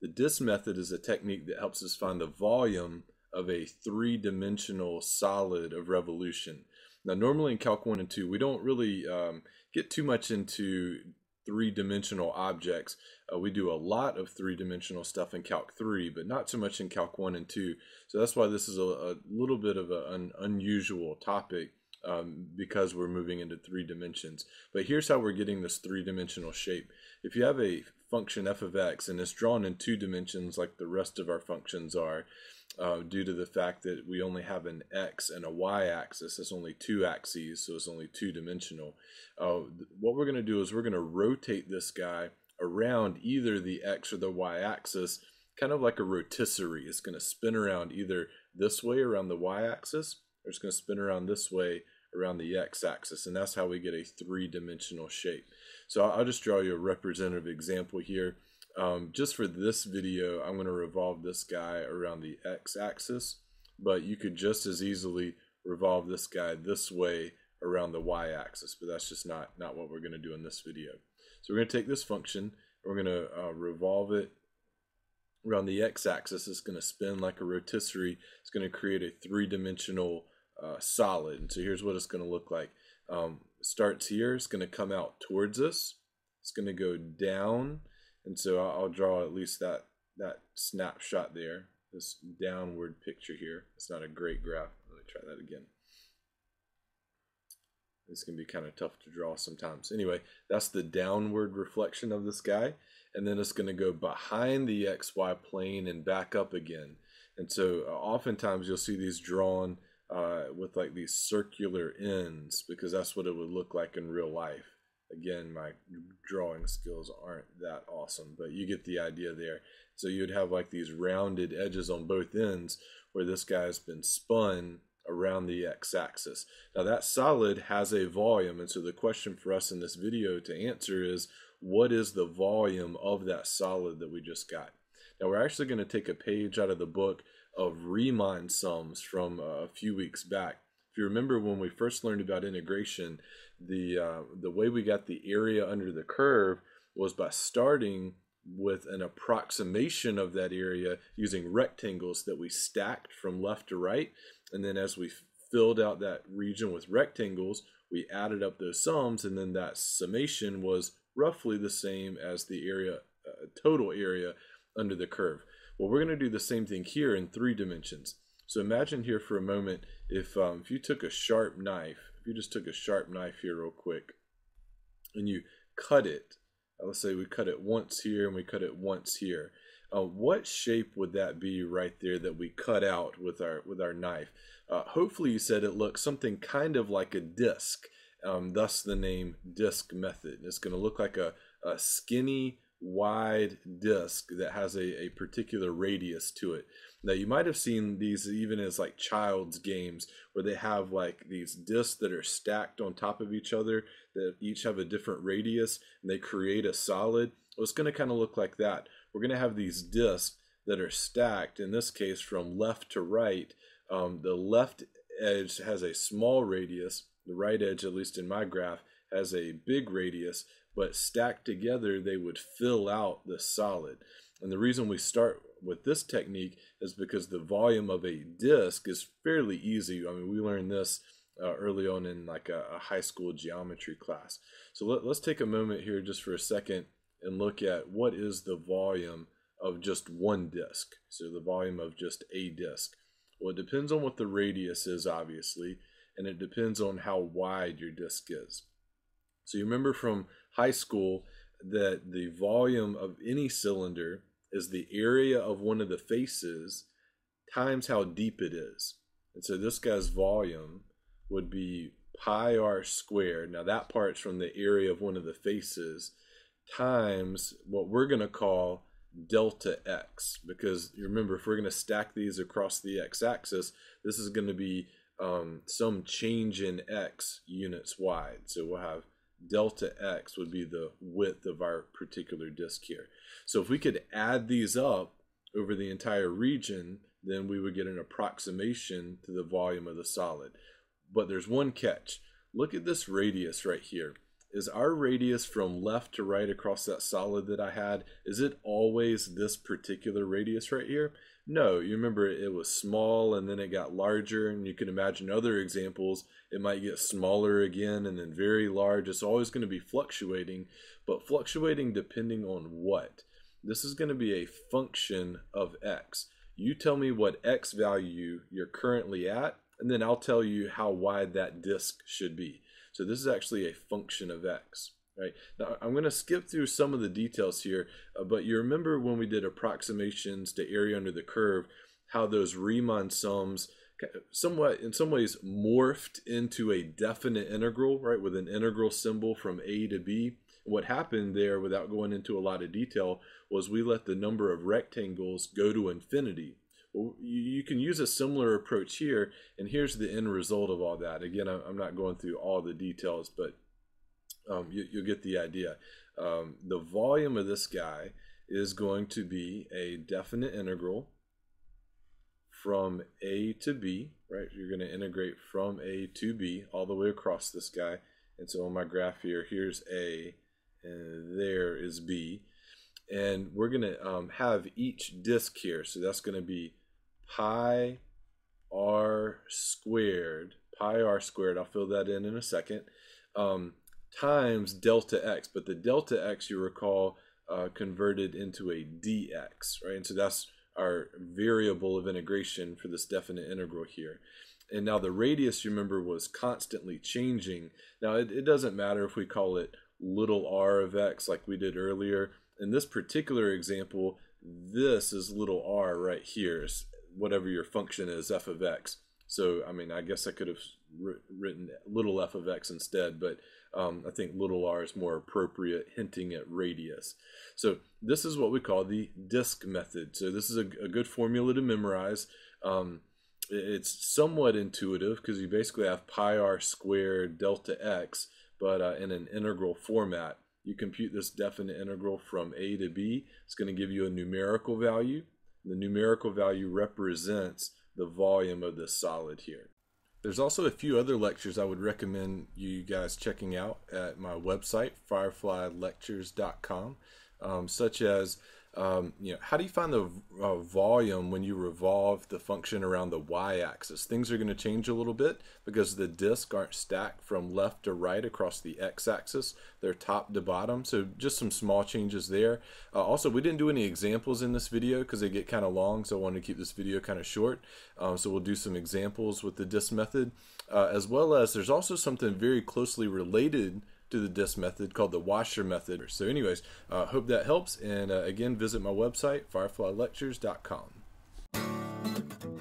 The disk method is a technique that helps us find the volume of a three-dimensional solid of revolution. Now, normally in Calc 1 and 2, we don't really get too much into three-dimensional objects. We do a lot of three-dimensional stuff in Calc 3, but not so much in Calc 1 and 2. So that's why this is a little bit of an unusual topic, because we're moving into 3 dimensions. But here's how we're getting this three-dimensional shape. If you have a function f of x and it's drawn in 2 dimensions like the rest of our functions are, due to the fact that we only have an x and a y axis, it's only 2 axes, so it's only 2-dimensional. What we're going to do is we're going to rotate this guy around either the x or the y axis, kind of like a rotisserie. It's going to spin around either this way around the y axis, or it's going to spin around this way around the x-axis, and that's how we get a 3-dimensional shape. So I'll just draw you a representative example here. Just for this video, I'm going to revolve this guy around the x-axis, but you could just as easily revolve this guy this way around the y-axis, but that's just not what we're going to do in this video. So we're going to take this function, and we're going to revolve it around the x-axis. It's going to spin like a rotisserie. It's going to create a 3-dimensional solid. And so here's what it's going to look like. Starts here. It's going to come out towards us. It's going to go down. And so I'll draw at least that snapshot there, this downward picture here. It's not a great graph. Let me try that again. This can be kind of tough to draw sometimes. Anyway, that's the downward reflection of this guy. And then it's going to go behind the XY plane and back up again. And so oftentimes you'll see these drawn with like these circular ends, because that's what it would look like in real life. Again, my drawing skills aren't that awesome, but you get the idea there. So you'd have like these rounded edges on both ends where this guy's been spun around the x-axis. Now that solid has a volume, and so the question for us in this video to answer is, what is the volume of that solid that we just got? Now we're actually going to take a page out of the book of Riemann sums from a few weeks back. If you remember when we first learned about integration, the way we got the area under the curve was by starting with an approximation of that area using rectangles that we stacked from left to right, and then as we filled out that region with rectangles, we added up those sums, and then that summation was roughly the same as the area, total area under the curve. Well, we're going to do the same thing here in 3 dimensions. So imagine here for a moment if you took a sharp knife, if you just took a sharp knife here real quick, and you cut it. Let's say we cut it once here and we cut it once here. What shape would that be right there that we cut out with our knife? Hopefully you said it looks something kind of like a disc, thus the name disc method. It's going to look like a skinny, wide disc that has a particular radius to it. Now you might have seen these even as like child's games where they have like these discs that are stacked on top of each other that each have a different radius, and they create a solid. Well, it's going to kind of look like that. We're going to have these discs that are stacked, in this case from left to right. The left edge has a small radius. The right edge, at least in my graph, has a big radius, but stacked together they would fill out the solid. And the reason we start with this technique is because the volume of a disk is fairly easy. I mean, we learned this early on in like a high school geometry class. So let's take a moment here just for a second and look at what is the volume of just one disk. So the volume of just a disk. Well, it depends on what the radius is, obviously, and it depends on how wide your disk is. So you remember from high school that the volume of any cylinder is the area of one of the faces times how deep it is. And so this guy's volume would be pi r squared. Now that part's from the area of one of the faces times what we're going to call delta x, because you remember, if we're going to stack these across the x-axis, this is going to be some change in x units wide. So we'll have delta x would be the width of our particular disk here. So if we could add these up over the entire region, then we would get an approximation to the volume of the solid. But there's one catch. Look at this radius right here. is our radius from left to right across that solid that I had, is it always this particular radius right here? No, you remember it was small and then it got larger, and you can imagine other examples. It might get smaller again and then very large. It's always going to be fluctuating, but fluctuating depending on what? This is going to be a function of x. You tell me what x value you're currently at, and then I'll tell you how wide that disk should be. So this is actually a function of x. Right. Now, I'm going to skip through some of the details here, but you remember when we did approximations to area under the curve, how those Riemann sums somewhat, in some ways, morphed into a definite integral, right, with an integral symbol from a to b. What happened there, without going into a lot of detail, was we let the number of rectangles go to infinity. Well, you can use a similar approach here, and here's the end result of all that. Again, I'm not going through all the details, but you'll get the idea. The volume of this guy is going to be a definite integral from a to b, right? You're going to integrate from a to b all the way across this guy. And so on my graph here, here's a, and there is b. And we're going to have each disk here. So that's going to be pi r squared, I'll fill that in a second, times delta x, but the delta x, you recall, converted into a dx, right? And so that's our variable of integration for this definite integral here. And now the radius, you remember, was constantly changing. Now it doesn't matter if we call it little r of x like we did earlier. In this particular example, this is little r right here, is whatever your function is, f of x. So, I mean, I guess I could have written little f of x instead, but I think little r is more appropriate, hinting at radius. So this is what we call the disk method. So this is a good formula to memorize. It's somewhat intuitive because you basically have pi r squared delta x, but in an integral format. You compute this definite integral from a to b. It's going to give you a numerical value. The numerical value represents the volume of this solid here. There's also a few other lectures I would recommend you guys checking out at my website, fireflylectures.com, such as how do you find the volume when you revolve the function around the y-axis? Things are going to change a little bit because the disks aren't stacked from left to right across the x-axis. They're top to bottom, so just some small changes there. Also, we didn't do any examples in this video because they get kind of long, so I wanted to keep this video kind of short. So we'll do some examples with the disk method, as well as there's also something very closely related to the disk method called the washer method. So anyways, hope that helps, and again, visit my website, fireflylectures.com.